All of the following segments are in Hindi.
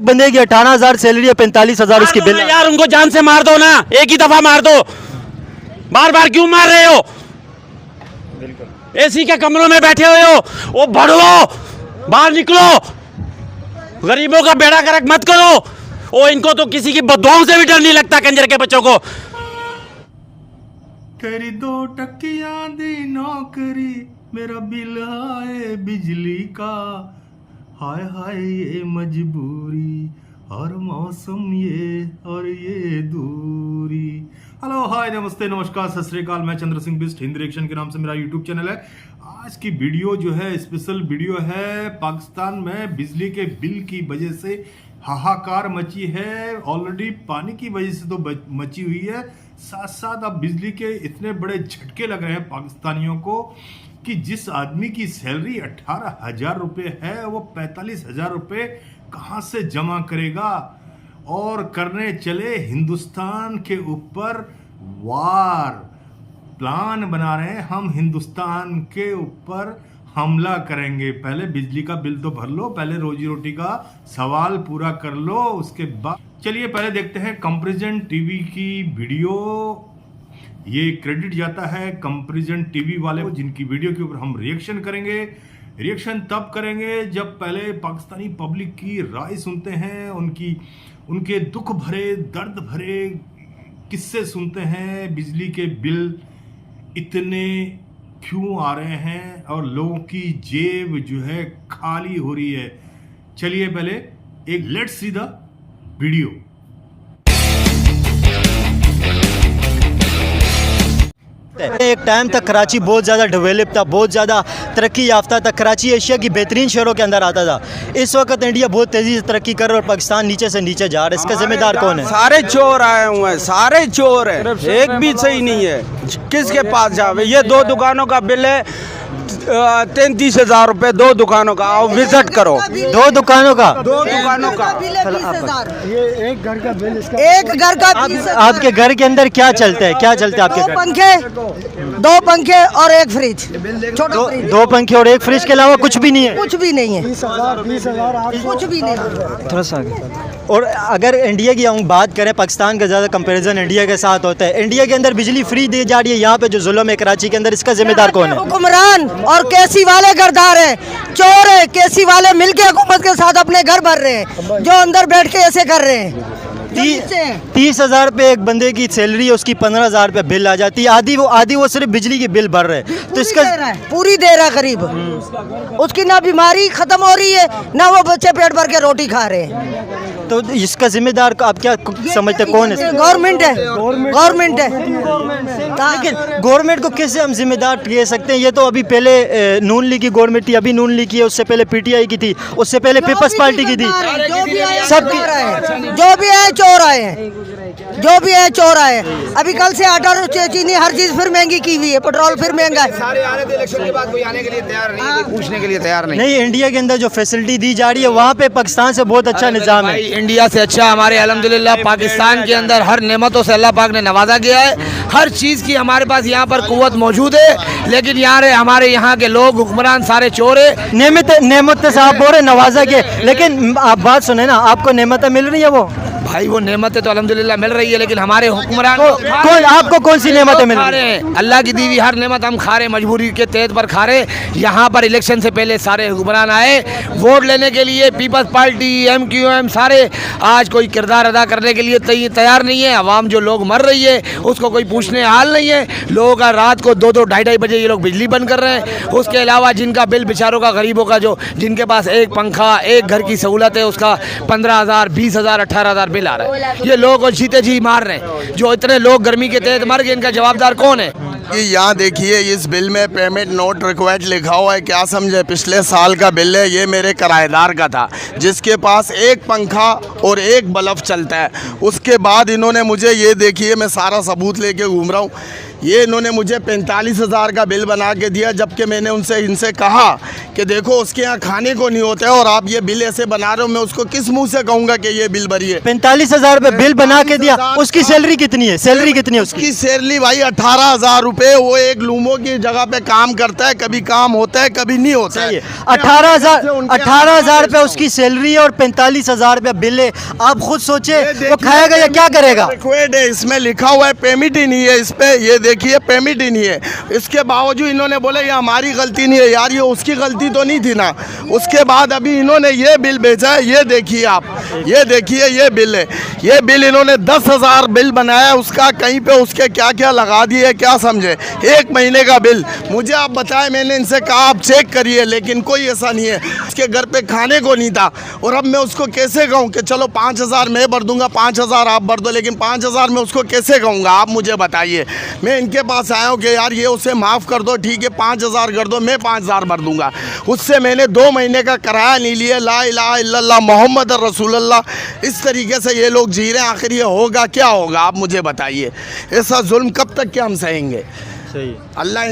बंदे की 18,000 सैलरी है, 45,000 उसकी बिल। यार उनको जान से मार दो ना, एक ही दफा मार दो, बार बार क्यों मार रहे हो? एसी के कमरों में बैठे हुए हो, वो भड़ो, बाहर निकलो, गरीबों का बेड़ा गर्क मत करो। ओ इनको तो किसी की बददुआओं से भी डर नहीं लगता, कंजर के बच्चों को। तेरी 2 टकियां दी नौकरी, मेरा बिल आए बिजली का, हाय हाय ये मजबूरी, और मौसम ये और ये दूरी। हेलो हाय नमस्ते नमस्कार सत श्री अकाल, मैं चंद्र सिंह बिस्ट, हिंदी रिएक्शन के नाम से मेरा यूट्यूब चैनल है। आज की वीडियो जो है स्पेशल वीडियो है। पाकिस्तान में बिजली के बिल की वजह से हाहाकार मची है। ऑलरेडी पानी की वजह से तो मची हुई है, साथ साथ अब बिजली के इतने बड़े झटके लग रहे हैं पाकिस्तानियों को कि जिस आदमी की सैलरी 18,000 रुपये है वो 45,000 रुपये कहाँ से जमा करेगा। और करने चले हिंदुस्तान के ऊपर वार, प्लान बना रहे हैं, हम हिंदुस्तान के ऊपर हमला करेंगे। पहले बिजली का बिल तो भर लो, पहले रोजी रोटी का सवाल पूरा कर लो, उसके बाद चलिए पहले देखते हैं कंपैरिजन टीवी की वीडियो। ये क्रेडिट जाता है कंपैरिजन टीवी वाले को, जिनकी वीडियो के ऊपर हम रिएक्शन करेंगे। रिएक्शन तब करेंगे जब पहले पाकिस्तानी पब्लिक की राय सुनते हैं, उनके दुख भरे दर्द भरे किस्से सुनते हैं। बिजली के बिल इतने क्यों आ रहे हैं और लोगों की जेब जो है खाली हो रही है। चलिए पहले एक लेट्स सी द वीडियो। एक टाइम तक कराची बहुत ज़्यादा डेवलप था, बहुत ज़्यादा तरक्की याफ्ता था। कराची एशिया की बेहतरीन शहरों के अंदर आता था। इस वक्त इंडिया बहुत तेज़ी से तरक्की कर रहा है और पाकिस्तान नीचे से नीचे जा रहा है। इसका जिम्मेदार कौन है? सारे चोर आए हुए हैं, सारे चोर हैं, एक भी सही नहीं है। किसके पास जावे? ये 2 दुकानों का बिल है 33,000 रुपए, 2 दुकानों का। आओ विजिट करो। 2 दुकानों का? 2 दुकानों का ये एक घर का बिल, इसका एक घर का आपके घर के अंदर क्या चलता है? क्या चलता है आपके घर? 2 पंखे और 1 फ्रिज, छोटा फ्रिज। 2 पंखे और 1 फ्रिज के अलावा कुछ भी नहीं है? कुछ भी नहीं है। 20,000 कुछ भी नहीं। थोड़ा सा आगे। और अगर इंडिया की हम बात करें, पाकिस्तान का ज़्यादा कंपैरिजन इंडिया के साथ होता है। इंडिया के अंदर बिजली फ्री दी जा रही है, यहाँ पे जो जुल्म है कराची के अंदर, इसका जिम्मेदार कौन है? हुक्मरान और केसी वाले गरदार हैं, चोर है। केसी वाले मिलके हुकूमत के साथ अपने घर भर रहे हैं, जो अंदर बैठ के ऐसे कर रहे हैं। 30,000 रुपये एक बंदे की सैलरी है, उसकी 15,000 रुपये बिल आ जाती है। आधी वो सिर्फ बिजली की बिल भर रहे हैं। तो इसका पूरी दे रहा है करीब। उसकी ना बीमारी खत्म हो रही है, ना वो बच्चे पेट भर के रोटी खा रहे हैं। तो इसका जिम्मेदार आप क्या समझते कौन है? गवर्नमेंट है, गवर्नमेंट है। लेकिन गवर्नमेंट को कैसे हम जिम्मेदार कह सकते हैं? ये तो अभी पहले नून लीग की गवर्नमेंट थी, अभी नून लीग की है, उससे पहले पीटीआई की थी, उससे पहले पीपल्स पार्टी की थी। सब जो भी है चोर आए हैं, जो भी है चोर आए हैं। अभी कल से आटा चीनी हर चीज फिर महंगी की हुई है, पेट्रोल फिर महंगा है। सारे आ रहे थे इलेक्शन के बाद, कोई आने के लिए तैयार नहीं, कोई पूछने के लिए तैयार नहीं। इंडिया के अंदर जो फैसिलिटी दी जा रही है वहाँ पे पाकिस्तान से बहुत अच्छा निजाम है। इंडिया से अच्छा हमारे अल्हम्दुलिल्लाह पाकिस्तान के अंदर हर नेमतों से अल्लाह पाक ने नवाजा गया है। हर चीज़ की हमारे पास यहाँ पर कुव्वत मौजूद है। लेकिन यार हमारे यहाँ के लोग हुक्मरान सारे चोर है। नेमत से आप बोल रहे नवाजा के, लेकिन आप बात सुने ना, आपको नेमतें मिल रही है? वो भाई वो नेमतें तो अल्हम्दुलिल्लाह मिल रही है, लेकिन हमारे हुक्मरान आपको कौन सी नेमतें मिल रही है? अल्लाह की दी हुई हर नेमत हम खा रहे, मजबूरी के तहत पर खा रहे। यहाँ पर इलेक्शन से पहले सारे हुक्मरान आए वोट लेने के लिए, पीपल्स पार्टी, MQM, सारे आज कोई किरदार अदा करने के लिए तैयार नहीं है। आवाम जो लोग मर रही है उसको कोई पूछने हाल नहीं है। लोगों का रात को 2-2, 2:30 बजे ये लोग बिजली बंद कर रहे हैं। उसके अलावा जिनका बिल बेचारों का, गरीबों का, जो जिनके पास एक पंखा, एक घर की सहूलत है, उसका 15,000, 20,000, 18,000 बिल आ रहा है। ये लोग जीते जी मार रहे हैं। जो इतने लोग गर्मी के तहत मर गए, इनका जवाबदार कौन है? यहाँ देखिए इस बिल में पेमेंट नोट रिक्वायर्ड लिखा हुआ है। क्या समझे, पिछले साल का बिल है, ये मेरे किराएदार का था, जिसके पास एक पंखा और एक बल्ब चलता है। उसके बाद इन्होंने मुझे, ये देखिए मैं सारा सबूत लेके घूम रहा हूँ, ये इन्होंने मुझे 45,000 का बिल बना के दिया, जबकि मैंने इनसे कहा कि देखो उसके यहाँ खाने को नहीं होता है और आप ये बिल ऐसे बना रहे हो, मैं उसको किस मुंह से कहूँगा कि ये बिल भरिए। 45,000 रुपये बिल बना के दिया। उसकी सैलरी कितनी है? सैलरी कितनी है उसकी? उसकी सैलरी भाई 18,000 रुपये। वो एक लूमो की जगह पे काम करता है, कभी काम होता है कभी नहीं होता है। 18,000 रुपये उसकी सैलरी है और 45,000 रुपये बिल है। आप खुद सोचे वो खाएगा या क्या करेगा? रिक्वेड है, इसमें लिखा हुआ है, पेमेंट ही नहीं है इस पे, ये देखिए पेमेंट ही नहीं है। इसके बावजूद इन्होंने बोले ये हमारी गलती नहीं है। यार ये उसकी गलती तो नहीं थी ना। उसके बाद अभी इन्होंने ये बिल भेजा है, ये देखिए आप, ये देखिए ये बिल है। ये बिल इन्होंने 10,000 बिल बनाया है उसका, कहीं पे उसके क्या क्या लगा दिए क्या समझे। 1 महीने का बिल मुझे आप बताएं, मैंने इनसे कहा आप चेक करिए, लेकिन कोई ऐसा नहीं है। उसके घर पे खाने को नहीं था और अब मैं उसको कैसे कहूँ कि चलो 5,000 मैं भर दूंगा, 5,000 आप भर दो, लेकिन 5,000 मैं उसको कैसे कहूँगा आप मुझे बताइए। मैं इनके पास आया हूँ कि यार ये उसे माफ़ कर दो, ठीक है 5,000 कर दो, मैं 5,000 भर दूंगा। उससे मैंने 2 महीने का किराया नहीं लिया। ला इलाहा इल्लल्लाह मोहम्मद रसूलुल्लाह। इस तरीके से ये लोग जी रहे हैं, आखिर ये होगा क्या होगा आप मुझे बताइए। ऐसा जुल्म कब तक के हम सहेंगे? सही। अल्लाह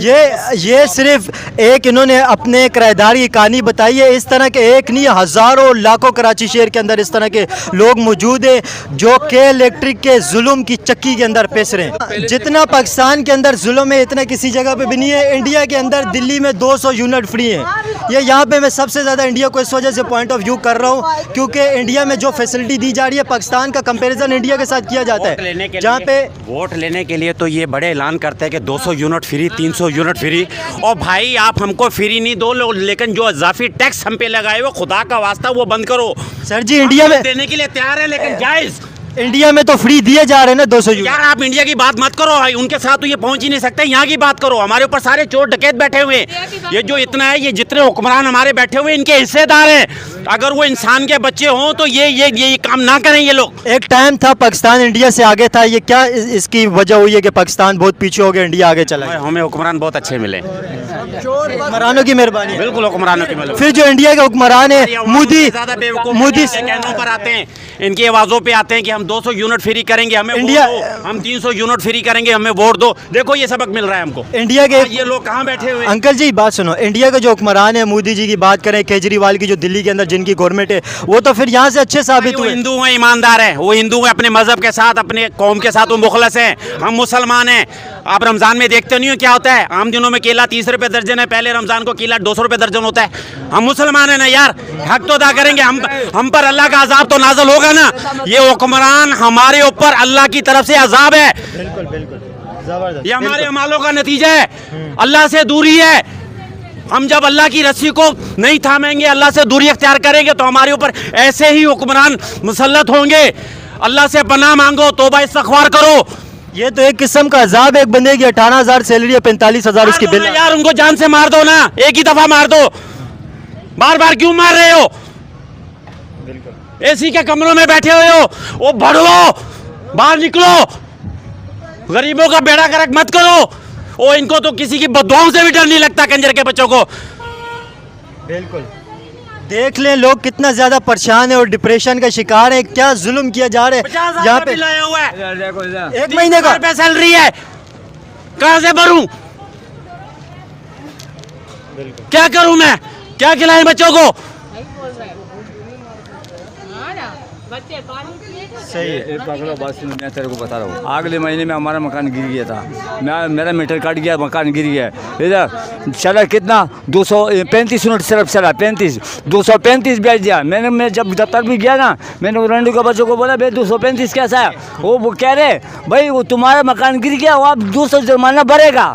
ये सिर्फ एक इन्होंने अपने किराएदार की कहानी बताई है। इस तरह के एक नहीं हज़ारों लाखों कराची शहर के अंदर इस तरह के लोग मौजूद हैं जो के इलेक्ट्रिक के जुल्म की चक्की के अंदर पिस रहे हैं। जितना पाकिस्तान के अंदर जुल्म है इतना किसी जगह पे भी नहीं है। इंडिया के अंदर दिल्ली में 200 यूनिट फ्री हैं। ये यहाँ पे मैं सबसे ज़्यादा इंडिया को इस वजह से पॉइंट ऑफ व्यू कर रहा हूँ क्योंकि इंडिया में जो फैसिलिटी दी जा रही है पाकिस्तान का कंपेरिजन इंडिया के साथ किया जाता है। जहाँ पे वोट लेने के लिए तो ये बड़े ऐलान करते हैं कि 200 यूनिट फ्री, 300 यूनिट फ्री। और भाई आप हमको फ्री नहीं दो, लेकिन जो इजाफी टैक्स हम पे लगाए हो खुदा का वास्ता वो बंद करो। सर जी इंडिया में देने के लिए तैयार है, लेकिन जायज़ इंडिया में तो फ्री दिए जा रहे हैं ना 200 यूनिट। यार आप इंडिया की बात मत करो, उनके साथ तो ये पहुंच ही नहीं सकते। यहाँ की बात करो, हमारे ऊपर सारे चोर डकैत बैठे हुए हैं। ये जो इतना है, ये जितने हुक्मरान हमारे बैठे हुए इनके हिस्सेदार हैं। अगर वो इंसान के बच्चे हों तो ये काम ना करें ये लोग। एक टाइम था पाकिस्तान इंडिया से आगे था, ये क्या इसकी वजह हुई है कि पाकिस्तान बहुत पीछे हो गया, इंडिया आगे चला गया? हमें हुक्मरान बहुत अच्छे मिले, हुक्मरानों की मेहरबानी। बिल्कुल हुक्मरानों की मिले। फिर जो इंडिया के हुक्मरान है मोदी कहनों पर आते हैं, इनकी आवाजों पे आते हैं कि हम 200 यूनिट फ्री करेंगे, हमें इंडिया हम 300 यूनिट फ्री करेंगे, हमें वोट दो। देखो ये सबक मिल रहा है हमको। इंडिया के ये लोग कहाँ बैठे हुए? अंकल जी बात सुनो, इंडिया के जो हुक्मरान है मोदी जी की बात करें, केजरीवाल की जो दिल्ली के अंदर जिनकी गवर्नमेंट है, वो तो फिर यहाँ से अच्छे साबित हुए। हिंदू हैं, ईमानदार हैं, वो हिंदू हैं, अपने मजहब के साथ अपने कौम के साथ वो मुखलस हैं। हम मुसलमान हैं। आप रमजान में देखते नहीं हो क्या होता है? आम दिनों में केला 30 रुपये दर्जन है, पहले रमजान को केला 200 रुपये दर्जन होता है। हम मुसलमान हैं ना यार, हक तो अदा करेंगे। हम पर अल्लाह का अजाब तो नाज़िल होगा ना। ये हुक्मरान हमारे ऊपर अल्लाह की तरफ से अजाब है। बिल्कुल बिल्कुल जबरदस्त। ये हमारे अमालों का नतीजा है, अल्लाह से दूरी है। हम जब अल्लाह की रस्सी को नहीं थामेंगे, अल्लाह से दूरी अख्तियार करेंगे तो हमारे ऊपर ऐसे ही हुक्मरान मुसल्लत होंगे। अल्लाह से पनाह मांगो, तौबा इस्तग़फ़ार करो। ये तो एक किस्म का अजाब है। एक बंदे की 18,000 सैलरी है, 45,000 उसकी बिल। यार उनको जान से मार दो ना, एक ही दफा मार दो। बार बार क्यों मार रहे हो? एसी के कमरों में बैठे हुए हो, वो भड़ो, बाहर निकलो, गरीबों का बेड़ा गर्क मत करो। ओ इनको तो किसी की बददुआओं से भी डर नहीं लगता, कंजर के बच्चों को। बिल्कुल देख लें लोग कितना ज्यादा परेशान है और डिप्रेशन का शिकार है। क्या जुल्म किया जा रहा है यहाँ पे। लाया हुआ है 1 महीने का रुपए सैलरी है, कहाँ से भरूं? क्या करूं मैं? क्या खिलाएं बच्चों को? सही है। एक पकड़ो बात सुनो, मैं तेरे को बता रहा हूँ। अगले महीने में हमारा मकान गिर गया था, मेरा मीटर कट गया, मकान गिर गया। इधर चला कितना 235 यूनिट सिर्फ चला, 235 बेच दिया मैंने। मैं जब दफ्तर भी गया ना, मैंने रंडू के बच्चों को बोला भाई 235 कैसा है? वो कह रहे भाई वो तुम्हारा मकान गिर गया, वो आप 200 जुर्माना भरेगा।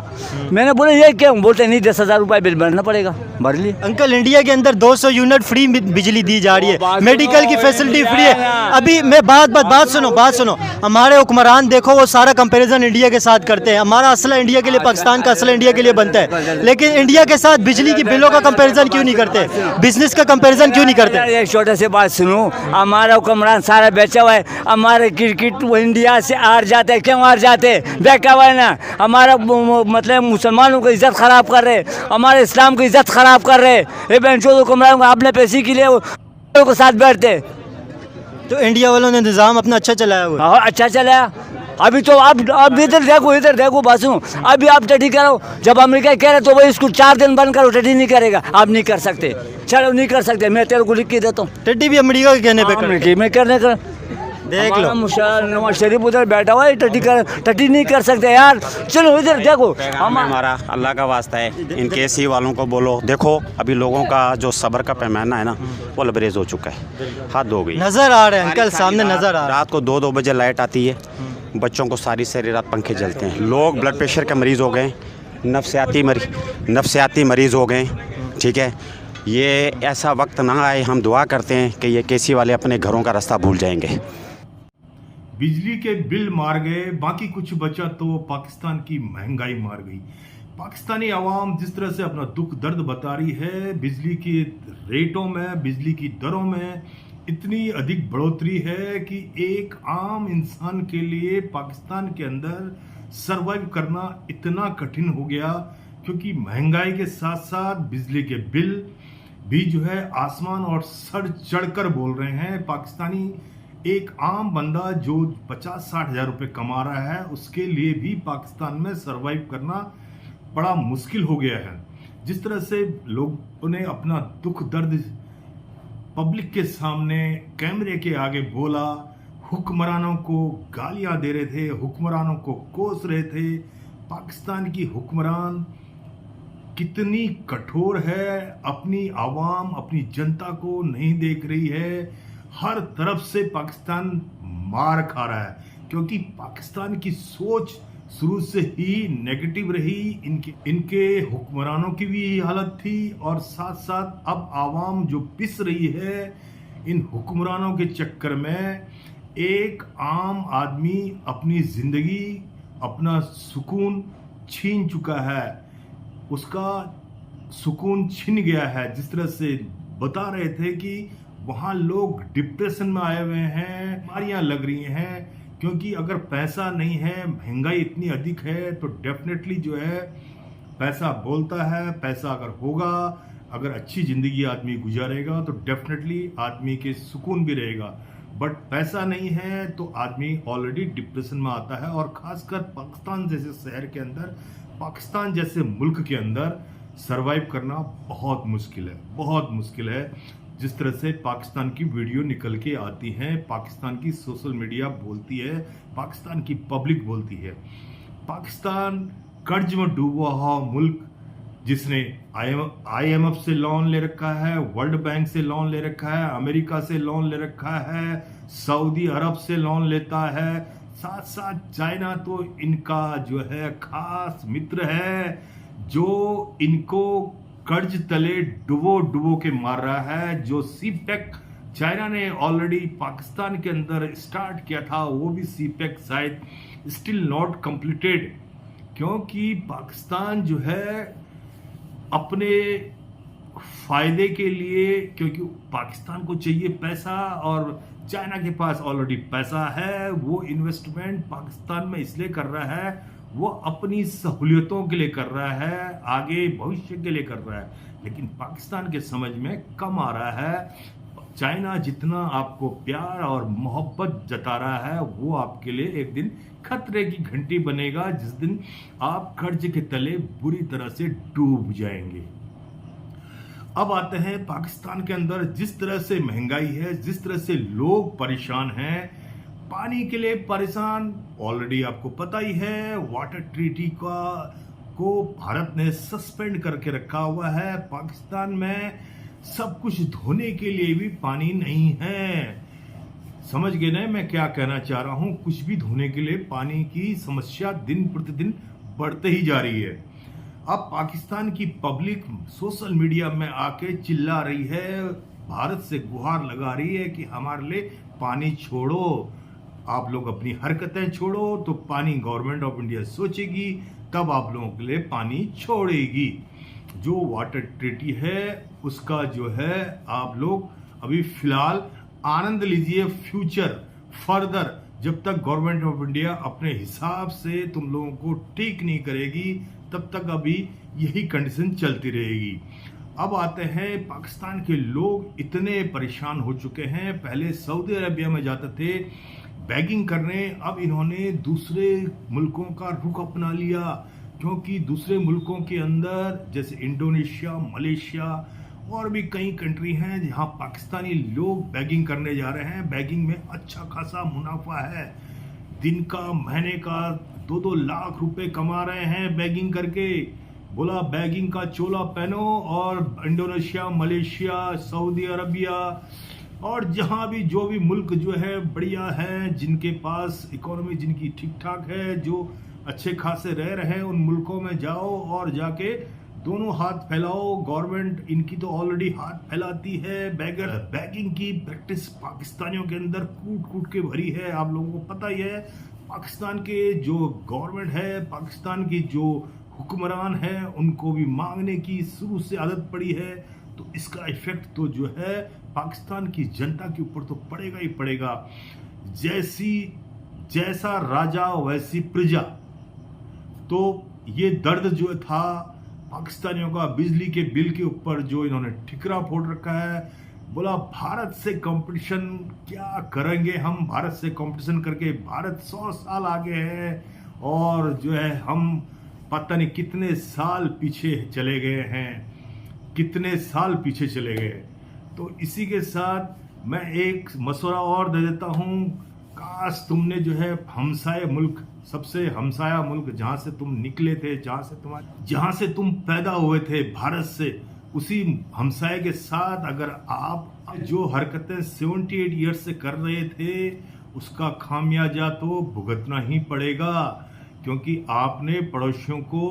मैंने बोला ये क्यों? बोलते नहीं 10,000 रुपये बिल भरना पड़ेगा, भर लिए। अंकल इंडिया के अंदर 200 यूनिट फ्री बिजली दी जा रही है, मेडिकल की फैसिलिटी फ्री है। अभी मैं बात सुनो, हमारे हुक्मरान देखो वो सारा कंपैरिजन इंडिया के साथ करते हैं। हमारा असला इंडिया के लिए, पाकिस्तान का असला इंडिया के लिए बनता है, लेकिन इंडिया के साथ बिजली की बिलों का कंपैरिजन क्यों नहीं करते? बिजनेस का कंपैरिजन क्यों नहीं करते? एक छोटे से बात सुनो, हमारा हुक्मरान सारा बेचा हुआ है। हमारे क्रिकेट इंडिया से हार जाते, क्यों हार जाते? बेचा हुआ है ना। हमारा मतलब मुसलमानों की इज्जत खराब कर रहे, हमारे इस्लाम की इज्जत खराब कर रहे। ये बेंचो हुक्मरान अपने पैसे के लिए को साथ बैठते। तो इंडिया वालों ने निज़ाम अपना अच्छा चलाया हुआ। हाँ अच्छा चलाया। अभी तो आप इधर देखो बासु, अभी आप टटी करो, जब अमेरिका कह रहे तो वो इसको 4 दिन बंद करो, टटी नहीं करेगा, आप नहीं कर सकते, चलो नहीं कर सकते, मैं तेरे को लिख के देता हूँ। टट्टी भी अमेरिका के कहने पे कर, मैं करने कर देख लो। नवाज शरीफ उधर बैठा हुआ है, टटी नहीं कर सकते यार, चलो इधर देखो। हमारा अल्लाह का वास्ता है, इन केसी वालों को बोलो, देखो अभी लोगों का जो सब्र का पैमाना है ना वो लबरेज हो चुका है, हद हो गई। नजर आ रहे हैं अंकल, सामने नजर आ रहा है। रात को 2-2 बजे लाइट आती है, बच्चों को सारी रात पंखे जलते हैं, लोग ब्लड प्रेशर के मरीज़ हो गए, नफ्सियाती मरीज़ हो गए, ठीक है। ये ऐसा वक्त ना आए, हम दुआ करते हैं कि ये केसी वाले अपने घरों का रास्ता भूल जाएंगे। बिजली के बिल मार गए, बाकी कुछ बचा तो पाकिस्तान की महंगाई मार गई। पाकिस्तानी आवाम जिस तरह से अपना दुख दर्द बता रही है, बिजली के रेटों में, बिजली की दरों में इतनी अधिक बढ़ोतरी है कि एक आम इंसान के लिए पाकिस्तान के अंदर सरवाइव करना इतना कठिन हो गया, क्योंकि महंगाई के साथ साथ बिजली के बिल भी जो है आसमान और सर चढ़कर बोल रहे हैं। पाकिस्तानी एक आम बंदा जो 50-60 हज़ार रुपये कमा रहा है, उसके लिए भी पाकिस्तान में सरवाइव करना बड़ा मुश्किल हो गया है। जिस तरह से लोगों ने अपना दुख दर्द पब्लिक के सामने कैमरे के आगे बोला, हुक्मरानों को गालियां दे रहे थे, हुक्मरानों को कोस रहे थे। पाकिस्तान की हुक्मरान कितनी कठोर है, अपनी आवाम, अपनी जनता को नहीं देख रही है। हर तरफ से पाकिस्तान मार खा रहा है, क्योंकि पाकिस्तान की सोच शुरू से ही नेगेटिव रही। इनके हुक्मरानों की भी यही हालत थी, और साथ साथ अब आवाम जो पिस रही है इन हुक्मरानों के चक्कर में। एक आम आदमी अपनी जिंदगी, अपना सुकून छीन चुका है, उसका सुकून छिन गया है। जिस तरह से बता रहे थे कि वहाँ लोग डिप्रेशन में आए हुए हैं, बीमारियाँ लग रही हैं, क्योंकि अगर पैसा नहीं है, महंगाई इतनी अधिक है, तो डेफिनेटली जो है पैसा बोलता है। पैसा अगर होगा, अगर अच्छी ज़िंदगी आदमी गुजारेगा, तो डेफिनेटली आदमी के सुकून भी रहेगा। बट पैसा नहीं है तो आदमी ऑलरेडी डिप्रेशन में आता है, और ख़ासकर पाकिस्तान जैसे शहर के अंदर, पाकिस्तान जैसे मुल्क के अंदर सरवाइव करना बहुत मुश्किल है, बहुत मुश्किल है। जिस तरह से पाकिस्तान की वीडियो निकल के आती हैं, पाकिस्तान की सोशल मीडिया बोलती है, पाकिस्तान की पब्लिक बोलती है, पाकिस्तान कर्ज में डूबा हुआ मुल्क, जिसने IMF से लोन ले रखा है, वर्ल्ड बैंक से लोन ले रखा है, अमेरिका से लोन ले रखा है, सऊदी अरब से लोन लेता है, साथ साथ चाइना तो इनका जो है खास मित्र है, जो इनको कर्ज तले डुबो के मार रहा है। जो सीपेक चाइना ने ऑलरेडी पाकिस्तान के अंदर स्टार्ट किया था, वो भी सीपेक शायद स्टिल नॉट कंप्लीटेड, क्योंकि पाकिस्तान जो है अपने फायदे के लिए, क्योंकि पाकिस्तान को चाहिए पैसा और चाइना के पास ऑलरेडी पैसा है, वो इन्वेस्टमेंट पाकिस्तान में इसलिए कर रहा है, वो अपनी सहूलियतों के लिए कर रहा है, आगे भविष्य के लिए कर रहा है। लेकिन पाकिस्तान के समझ में कम आ रहा है। चाइना जितना आपको प्यार और मोहब्बत जता रहा है, वो आपके लिए एक दिन खतरे की घंटी बनेगा, जिस दिन आप कर्ज के तले बुरी तरह से डूब जाएंगे। अब आते हैं पाकिस्तान के अंदर जिस तरह से महंगाई है, जिस तरह से लोग परेशान हैं, पानी के लिए परेशान। ऑलरेडी आपको पता ही है, वाटर ट्रीटी को भारत ने सस्पेंड करके रखा हुआ है। पाकिस्तान में सब कुछ धोने के लिए भी पानी नहीं है। समझ गए ना मैं क्या कहना चाह रहा हूं? कुछ भी धोने के लिए पानी की समस्या दिन प्रतिदिन बढ़ते ही जा रही है। अब पाकिस्तान की पब्लिक सोशल मीडिया में आके चिल्ला रही है, भारत से गुहार लगा रही है कि हमारे लिए पानी छोड़ो, आप लोग अपनी हरकतें छोड़ो, तो पानी गवर्नमेंट ऑफ इंडिया सोचेगी, तब आप लोगों के लिए पानी छोड़ेगी। जो वाटर ट्रीटी है उसका जो है आप लोग अभी फिलहाल आनंद लीजिए, फ्यूचर फर्दर जब तक गवर्नमेंट ऑफ इंडिया अपने हिसाब से तुम लोगों को ठीक नहीं करेगी, तब तक अभी यही कंडीशन चलती रहेगी। अब आते हैं, पाकिस्तान के लोग इतने परेशान हो चुके हैं। पहले सऊदी अरबिया में जाते थे, बैगिंग करने अब इन्होंने दूसरे मुल्कों का रुख अपना लिया, क्योंकि दूसरे मुल्कों के अंदर जैसे इंडोनेशिया, मलेशिया और भी कई कंट्री हैं जहां पाकिस्तानी लोग बैगिंग करने जा रहे हैं। बैगिंग में अच्छा खासा मुनाफा है, दिन का महीने का 2-2 लाख रुपए कमा रहे हैं बैगिंग करके। बोला बैगिंग का चोला पहनो और इंडोनेशिया, मलेशिया, सऊदी अरबिया और जहां भी जो भी मुल्क जो है बढ़िया है, जिनके पास इकोनॉमी जिनकी ठीक ठाक है, जो अच्छे खासे रह रहे हैं, उन मुल्कों में जाओ और जाके दोनों हाथ फैलाओ। गवर्नमेंट इनकी तो ऑलरेडी हाथ फैलाती है। बैगिंग की प्रैक्टिस पाकिस्तानियों के अंदर कूट कूट के भरी है। आप लोगों को पता ही है, पाकिस्तान के जो गवर्नमेंट है, पाकिस्तान की जो हुक्मरान है, उनको भी मांगने की शुरू से आदत पड़ी है। तो इसका इफेक्ट तो जो है पाकिस्तान की जनता के ऊपर तो पड़ेगा ही पड़ेगा। जैसा राजा वैसी प्रजा। तो ये दर्द जो था पाकिस्तानियों का बिजली के बिल के ऊपर जो इन्होंने ठिकरा फोड़ रखा है। बोला भारत से कंपटीशन क्या करेंगे हम, भारत से कंपटीशन करके भारत 100 साल आगे है और जो है हम पता नहीं कितने साल पीछे चले गए हैं, कितने साल पीछे चले गए। तो इसी के साथ मैं एक मशवरा और दे देता हूं, काश तुमने जो है हमसाए मुल्क, सबसे हमसाया मुल्क जहां से तुम निकले थे, जहां से तुम पैदा हुए थे भारत से, उसी हमसाए के साथ अगर आप जो हरकतें 78 ईयर्स से कर रहे थे, उसका खामियाजा तो भुगतना ही पड़ेगा, क्योंकि आपने पड़ोसियों को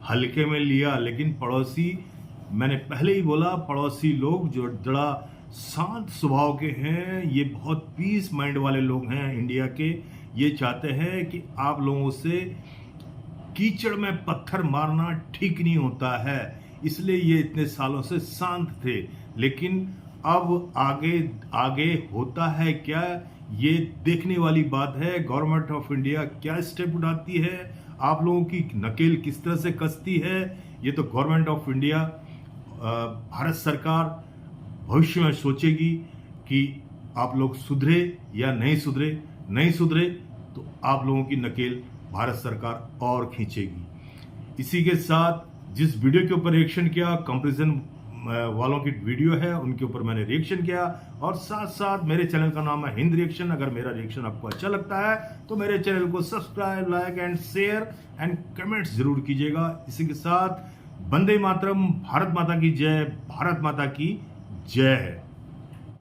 हल्के में लिया। लेकिन पड़ोसी, मैंने पहले ही बोला, पड़ोसी लोग जो बड़ा शांत स्वभाव के हैं, ये बहुत पीस माइंड वाले लोग हैं इंडिया के। ये चाहते हैं कि आप लोगों से कीचड़ में पत्थर मारना ठीक नहीं होता है, इसलिए ये इतने सालों से शांत थे। लेकिन अब आगे होता है क्या, ये देखने वाली बात है। गवर्नमेंट ऑफ इंडिया क्या स्टेप उठाती है, आप लोगों की नकेल किस तरह से कसती है, ये तो गवर्नमेंट ऑफ इंडिया, भारत सरकार भविष्य में सोचेगी कि आप लोग सुधरे या नहीं सुधरे। नहीं सुधरे तो आप लोगों की नकेल भारत सरकार और खींचेगी। इसी के साथ जिस वीडियो के ऊपर रिएक्शन किया, कंपैरिजन वालों की वीडियो है, उनके ऊपर मैंने रिएक्शन किया। और साथ साथ मेरे चैनल का नाम है हिंद रिएक्शन। अगर मेरा रिएक्शन आपको अच्छा लगता है तो मेरे चैनल को subscribe, like and share and comments जरूर कीजिएगा। इसी के साथ वंदे मातरम, भारत माता की जय, भारत माता की जय है।